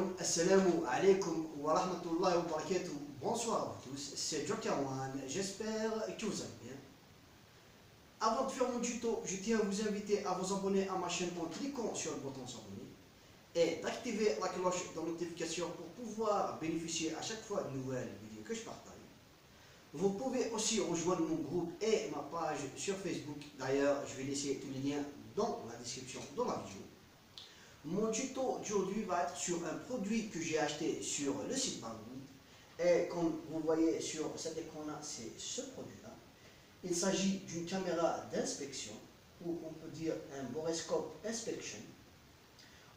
عليكم السلام عليكم ورحمة الله وبركاته. Bonsoir à vous tous, c'est Jokerwan, j'espère que vous allez bien. Avant de faire mon tuto, je tiens à vous inviter à vous abonner à ma chaîne en cliquant sur le bouton s'abonner et d'activer la cloche de notification pour pouvoir bénéficier à chaque fois de nouvelles vidéos que je partage. Vous pouvez aussi rejoindre mon groupe et ma page sur Facebook. D'ailleurs, je vais laisser tous les liens dans la description de la vidéo. Mon tuto d'aujourd'hui va être sur un produit que j'ai acheté sur le site Banggood. Et comme vous voyez sur cet écran-là, c'est ce produit-là. Il s'agit d'une caméra d'inspection, ou on peut dire un borescope inspection.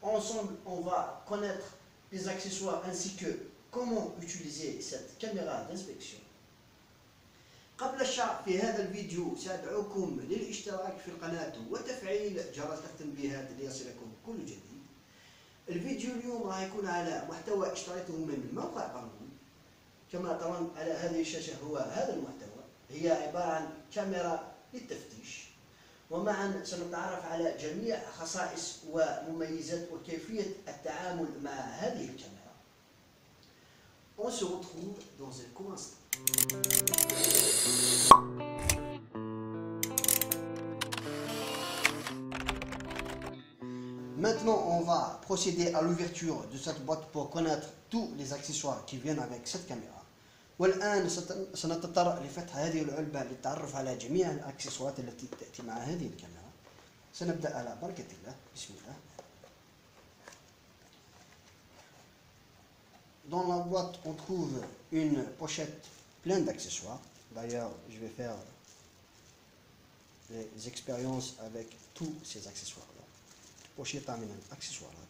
Ensemble, on va connaître les accessoires ainsi que comment utiliser cette caméra d'inspection. قبل الشرح في هذا الفيديو سأدعوكم للاشتراك في القناة وتفعيل جرس التنبيهات ليصلكم كل جديد. الفيديو اليوم راح يكون على محتوى اشتريته من موقع بانغود. كما ترون على هذه الشاشة هو هذا المحتوى، هي عبارة عن كاميرا للتفتيش، ومعا سنتعرف على جميع خصائص ومميزات وكيفية التعامل مع هذه الكاميرا. On se retrouve dans un court instant. Maintenant, on va procéder à l'ouverture de cette boîte pour connaître tous les accessoires qui viennent avec cette caméra. والآن سنتطرق لفتح هذه العلبة للتعرف على جميع الأكسسوارات التي تأتي مع هذه الكاميرا. سنبدأ على بركة الله. بسم الله. Dans la boîte, on trouve une pochette pleine d'accessoires. D'ailleurs, je vais faire les expériences avec tous ces accessoires-là. Pochette من الأكسسوارات.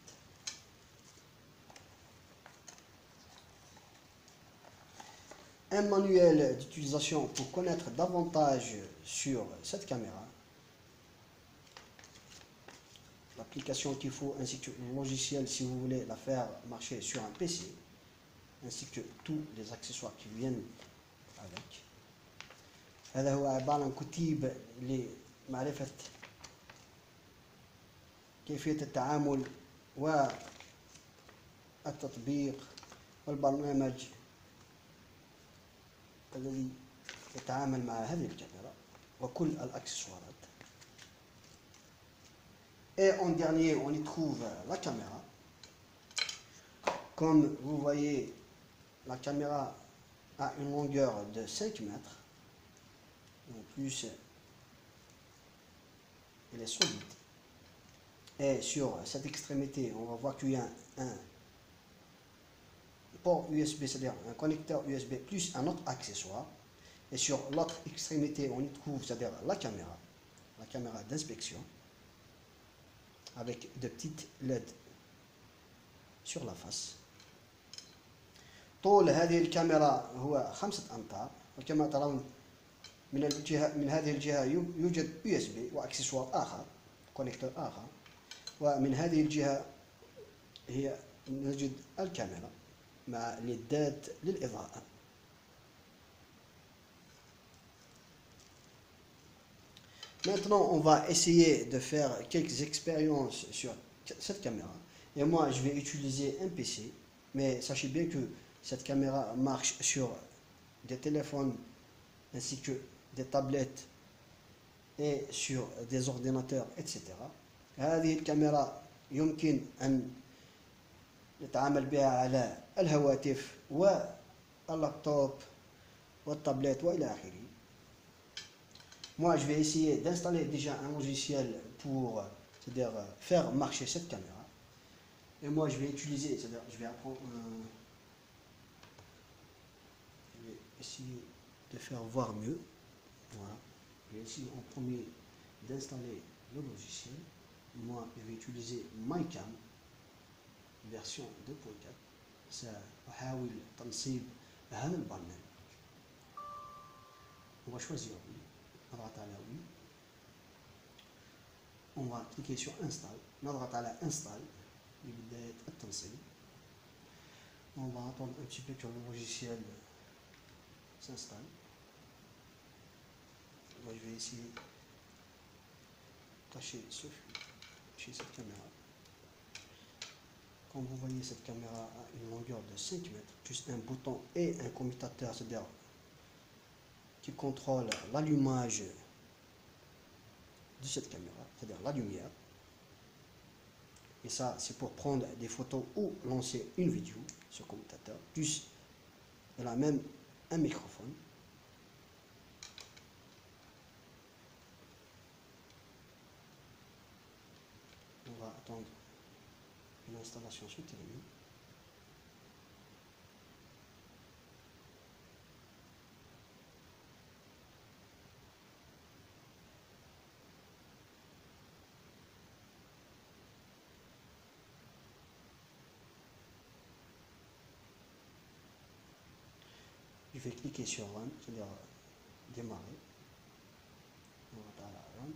Un manuel d'utilisation pour connaître davantage sur cette caméra. L'application qu'il faut ainsi que le logiciel si vous voulez la faire marcher sur un PC. Ainsi que tous les accessoires qui viennent avec. هذا هو عبارة عن كتيب لمعرفة كيفية التعامل والتطبيق والبرنامج الذي يتعامل مع هذه الكاميرا وكل الأكسسوارات. Et en dernier, on y trouve la caméra. Comme vous voyez, la caméra a une longueur de 5 mètres. En plus, elle est solide. Et sur cette extrémité, on va voir qu'il y a un port USB, c'est-à-dire un connecteur USB plus un autre accessoire. Et sur l'autre extrémité, on y trouve, c'est-à-dire la caméra d'inspection, avec de petites LED sur la face. طول هذه الكاميرا هو 5 أمتار، وكما ترون من هذه الجهة يوجد USB وأكسسوار آخر، كونكتور آخر، ومن هذه الجهة نجد الكاميرا مع ليدات للإضاءة. Maintenant, on va essayer de faire quelques expériences sur cette caméra. Et moi, je vais utiliser un PC, mais sachez bien que cette caméra marche sur des téléphones ainsi que des tablettes et sur des ordinateurs, etc. هذه الكاميرا يمكن أن نتعامل بها على الهواتف واللابتوب والتابلت وإلى آخره. Moi, je vais essayer d'installer déjà un logiciel pour, c'est-à-dire faire marcher cette caméra. Et moi, je vais utiliser, c'est-à-dire je vais apprendre, je vais essayer de faire voir mieux. Voilà. Je vais essayer en premier d'installer le logiciel. Moi, je vais utiliser MyCam version 2.4. سأحاول تنصيب هذا البرنامج. On va choisir oui. نضغط على oui. On va cliquer sur install. نضغط على install لبداية التنصيب. On va attendre un petit peu que le logiciel s'installe. Moi, je vais essayer de cacher ce flux chez cette caméra. Comme vous voyez, cette caméra a une longueur de 5 mètres, plus un bouton et un commutateur, c'est-à-dire qui contrôle l'allumage de cette caméra, c'est-à-dire la lumière. Et ça, c'est pour prendre des photos ou lancer une vidéo, ce commutateur. Plus, elle a même un microphone. On va attendre une installation se termine. Je vais cliquer sur Run, c'est-à-dire démarrer. On va à la Run.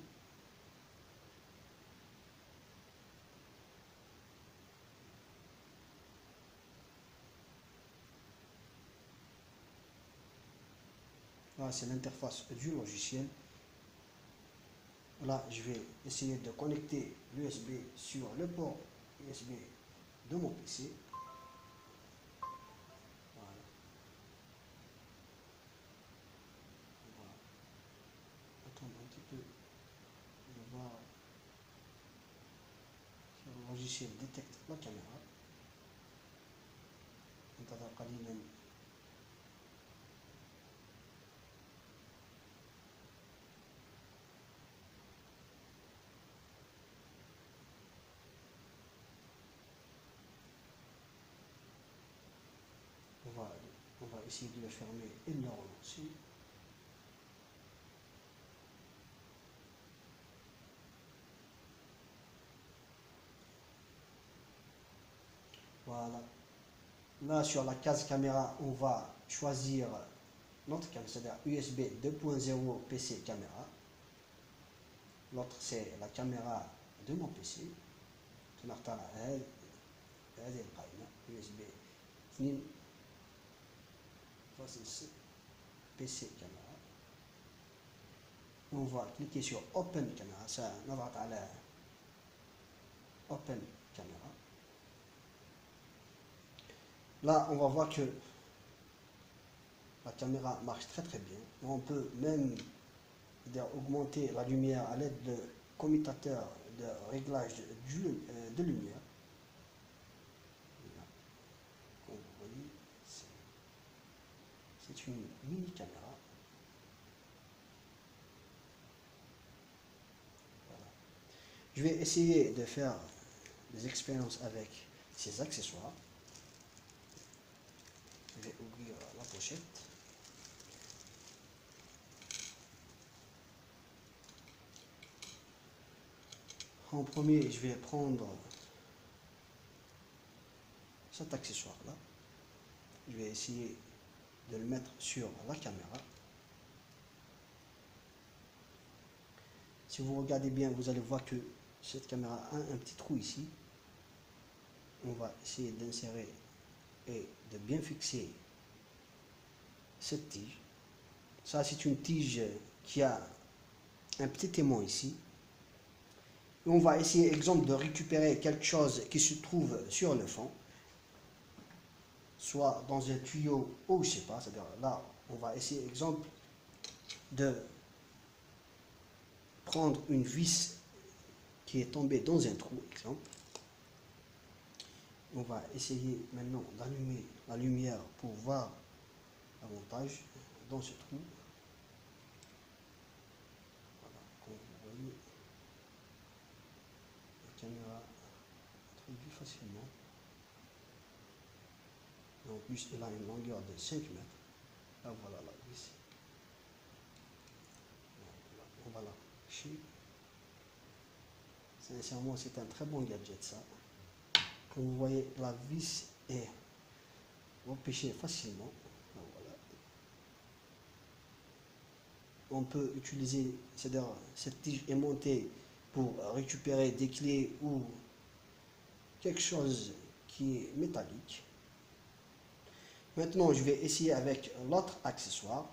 Là, c'est l'interface du logiciel. Là, je vais essayer de connecter l'USB sur le port USB de mon PC. Voilà. On va attendre un petit peu de voir si le logiciel détecte la caméra. On va essayer de le fermer et de le relancer. Voilà. Là, sur la case caméra, on va choisir notre caméra, c'est-à-dire USB 2.0 PC caméra. L'autre, c'est la caméra de mon PC. تنختار هذه القائمة USB 2.6 PC caméra. On va cliquer sur Open Camera. Ça نضغط على Open Camera. Là, on va voir que la caméra marche très très bien. On peut même augmenter la lumière à l'aide de commutateur de réglage de lumière. Comme vous voyez, c'est une mini caméra. Voilà. Je vais essayer de faire des expériences avec ces accessoires. Je vais ouvrir la pochette. En premier, je vais prendre cet accessoire-là. Je vais essayer de le mettre sur la caméra. Si vous regardez bien, vous allez voir que cette caméra a un petit trou ici. On va essayer d'insérer et de bien fixer cette tige. Ça, c'est une tige qui a un petit aimant ici. Et on va essayer, exemple, de récupérer quelque chose qui se trouve sur le fond, soit dans un tuyau ou je sais pas, c'est-à-dire là, on va essayer, exemple, de prendre une vis qui est tombée dans un trou, exemple. On va essayer maintenant d'allumer la lumière pour voir davantage dans ce trou. Voilà, comme vous voyez, la caméra introduit facilement. Et en plus, elle a une longueur de 5 mètres. Là, voilà la vis. On va la lâcher. Sincèrement, c'est un très bon gadget, ça. Comme vous voyez, la vis est repêchée facilement. Voilà. On peut utiliser, c'est-à-dire cette tige est montée pour récupérer des clés ou quelque chose qui est métallique. Maintenant, je vais essayer avec l'autre accessoire.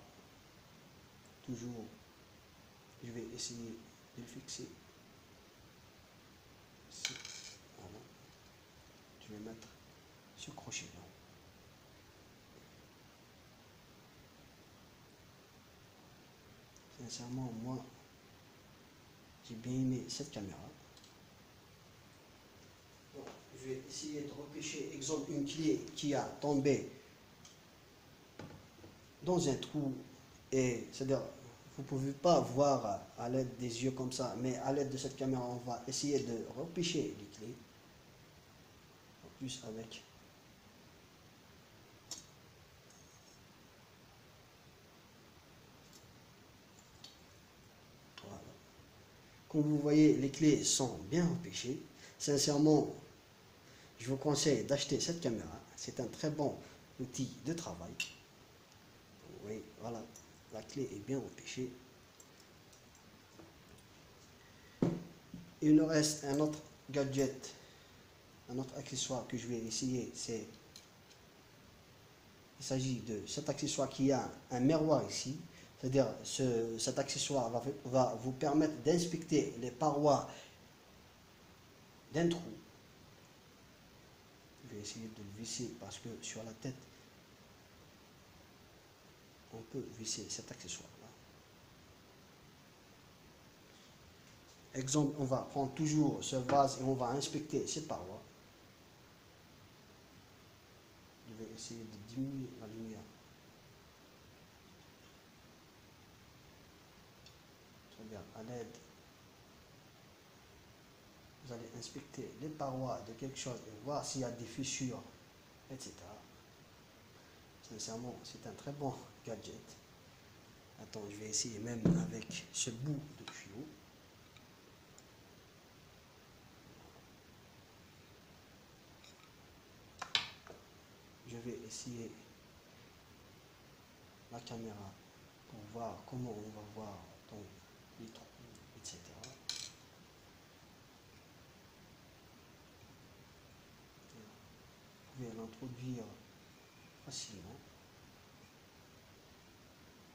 Toujours, je vais essayer de le fixer. Ici. Voilà. je vais mettre ce crochet là. Sincèrement, moi, j'ai bien aimé cette caméra. Bon, je vais essayer de repêcher, exemple, une clé qui a tombé dans un trou, et c'est-à-dire, vous ne pouvez pas voir à l'aide des yeux comme ça, mais à l'aide de cette caméra, on va essayer de repêcher les clés. En plus avec voilà. Comme vous voyez, les clés sont bien repêchées. Sincèrement, je vous conseille d'acheter cette caméra. C'est un très bon outil de travail. Oui, voilà, la clé est bien repêchée. Il nous reste un autre gadget, un autre accessoire que je vais essayer. Il s'agit de cet accessoire qui a un miroir ici. C'est-à-dire cet accessoire va vous permettre d'inspecter les parois d'un trou. Je vais essayer de le visser parce que sur la tête, on peut visser cet accessoire-là. Exemple, on va prendre toujours ce vase et on va inspecter ces parois. Je vais essayer de diminuer la lumière. C'est-à-dire à l'aide, vous allez inspecter les parois de quelque chose et voir s'il y a des fissures, etc. Sincèrement, c'est un très bon gadget. Attends, je vais essayer même avec ce bout de tuyau. Je vais essayer la caméra pour voir comment on va voir dans les trous, etc. Vous pouvez l'introduire facilement.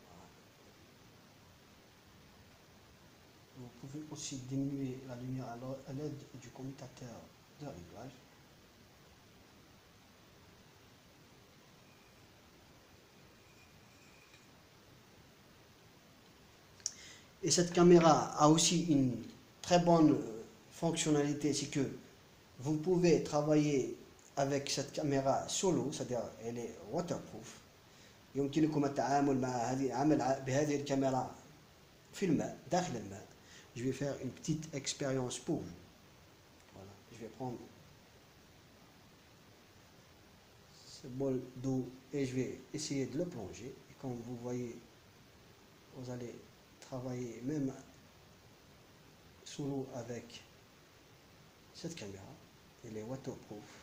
Voilà. Vous pouvez aussi diminuer la lumière à l'aide du commutateur de réglage. Et cette caméra a aussi une très bonne fonctionnalité, c'est que vous pouvez travailler avec cette caméra solo, c'est-à-dire elle est waterproof. يمكنكم التعامل مع بهذه الكاميرا في الماء داخل الماء. Je vais faire une petite expérience pour vous. Voilà, je vais prendre ce bol d'eau et je vais essayer de le plonger. Et comme vous voyez, vous allez travailler même sous l'eau avec cette caméra. Elle est waterproof.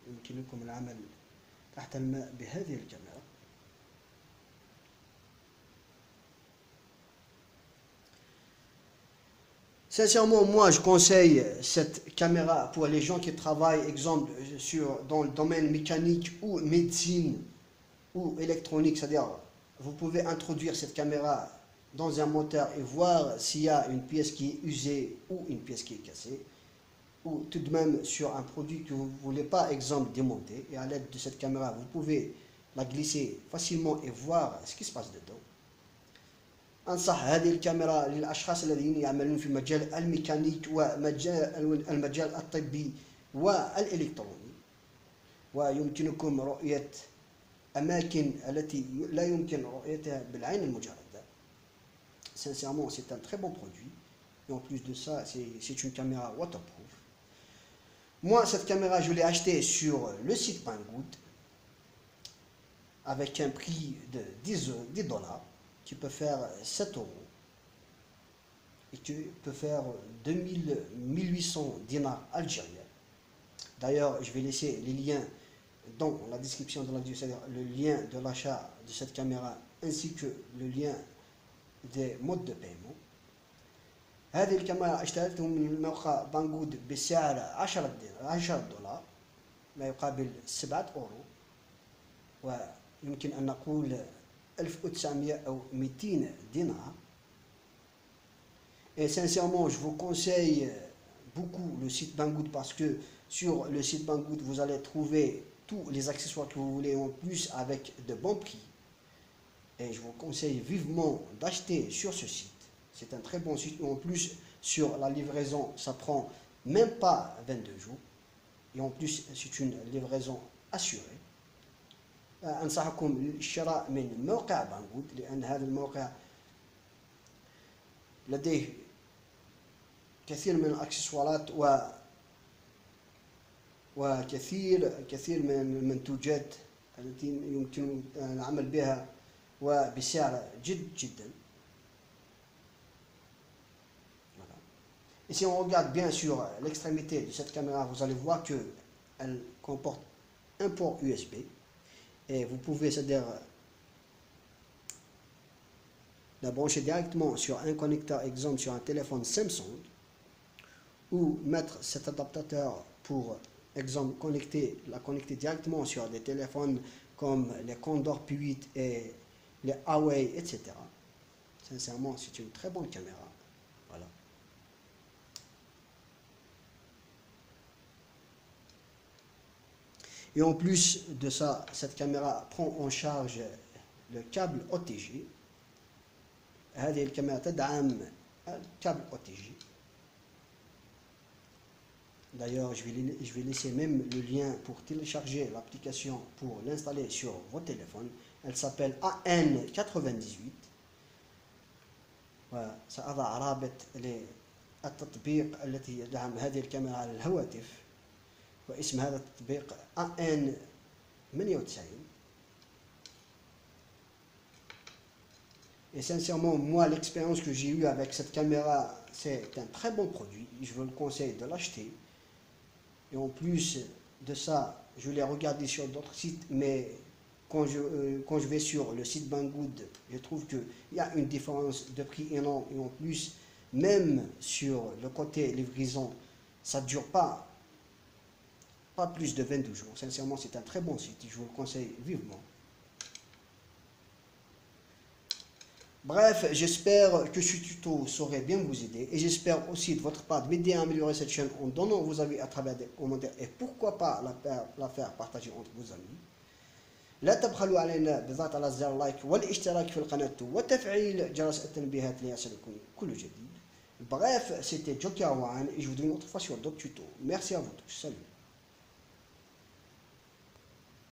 يمكنكم العمل تحت الماء بهذه الكاميرا. Sincèrement, moi, je conseille cette caméra pour les gens qui travaillent, exemple, dans le domaine mécanique ou médecine ou électronique. C'est-à-dire, vous pouvez introduire cette caméra dans un moteur et voir s'il y a une pièce qui est usée ou une pièce qui est cassée. Ou tout de même sur un produit que vous ne voulez pas, exemple, démonter. Et à l'aide de cette caméra, vous pouvez la glisser facilement et voir ce qui se passe dedans. أنصح هذه الكاميرا للأشخاص الذين يعملون في مجال الميكانيك والمجال الطبي والإلكتروني، ويمكنكم رؤية أماكن التي لا يمكن رؤيتها بالعين المجردة. Sincèrement, c'est un très bon produit. Et en plus de ça, c'est une caméra waterproof. Moi, cette caméra, je l'ai achetée sur le site Banggood avec un prix de 10 $, qui peut faire 7 € et qui peut faire 1800 dinars algériens. D'ailleurs, je vais laisser les liens dans la description de la vidéo, c'est-à-dire le lien de l'achat de cette caméra ainsi que le lien des modes de paiement. هذه الكاميرا اشتريتها من موقع بانغود بسعر 10 $، ما يقابل 7 €، ويمكن أن نقول 1900 أو 200 dinars. Et sincèrement, je vous conseille beaucoup le site Banggood parce que sur le site Banggood, vous allez trouver tous les accessoires que vous voulez en plus avec de bons prix. Et je vous conseille vivement d'acheter sur ce site. C'est un très bon site. Et en plus, sur la livraison, ça prend même pas 22 jours. Et en plus, c'est une livraison assurée. أنصحكم بالشراء من موقع بانغود لأن هذا الموقع لديه كثير من الأكسسوارات وكثير من المنتوجات التي يمكن العمل بها وبسعر جدا. Voilà. Et si on regarde bien sur l'extrémité de cette caméra, vous allez voir qu'elle comporte un port USB et vous pouvez, c'est-à-dire, la brancher directement sur un connecteur, exemple sur un téléphone Samsung, ou mettre cet adaptateur pour, exemple, la connecter directement sur des téléphones comme les Condor P8 et les Huawei, etc. Sincèrement, c'est une très bonne caméra. Voilà. Et en plus de ça, cette caméra prend en charge le câble OTG. هذه الكاميرا تدعم الكابل OTG. D'ailleurs, je vais laisser même le lien pour télécharger l'application pour l'installer sur vos téléphones. Elle s'appelle AN98. وسأضع رابط للتطبيق الذي يدعم هذه الكاميرا على الهواتف. واسم هذا التطبيق AN98. Et sincèrement, moi, l'expérience que j'ai eue avec cette caméra, c'est un très bon produit. Je vous le conseille de l'acheter. Et en plus de ça, je l'ai regardé sur d'autres sites, mais quand je vais sur le site Banggood, je trouve qu'il y a une différence de prix énorme. Et en plus, même sur le côté livraison, ça ne dure pas plus de 22 jours. Sincèrement, c'est un très bon site. Je vous le conseille vivement. Bref, j'espère que ce tuto saurait bien vous aider et j'espère aussi de votre part de m'aider à améliorer cette chaîne en donnant vos avis à travers des commentaires et pourquoi pas la faire partager entre vos amis. لا تبخلوا علينا بالضغط على زر اللايك والاشتراك في القناة وتفعيل جرس التنبيهات ليصلكم كل جديد. Bref, c'était Joker One et je vous dis une autre fois sur d'autres tutos. Merci à vous tous. Salut.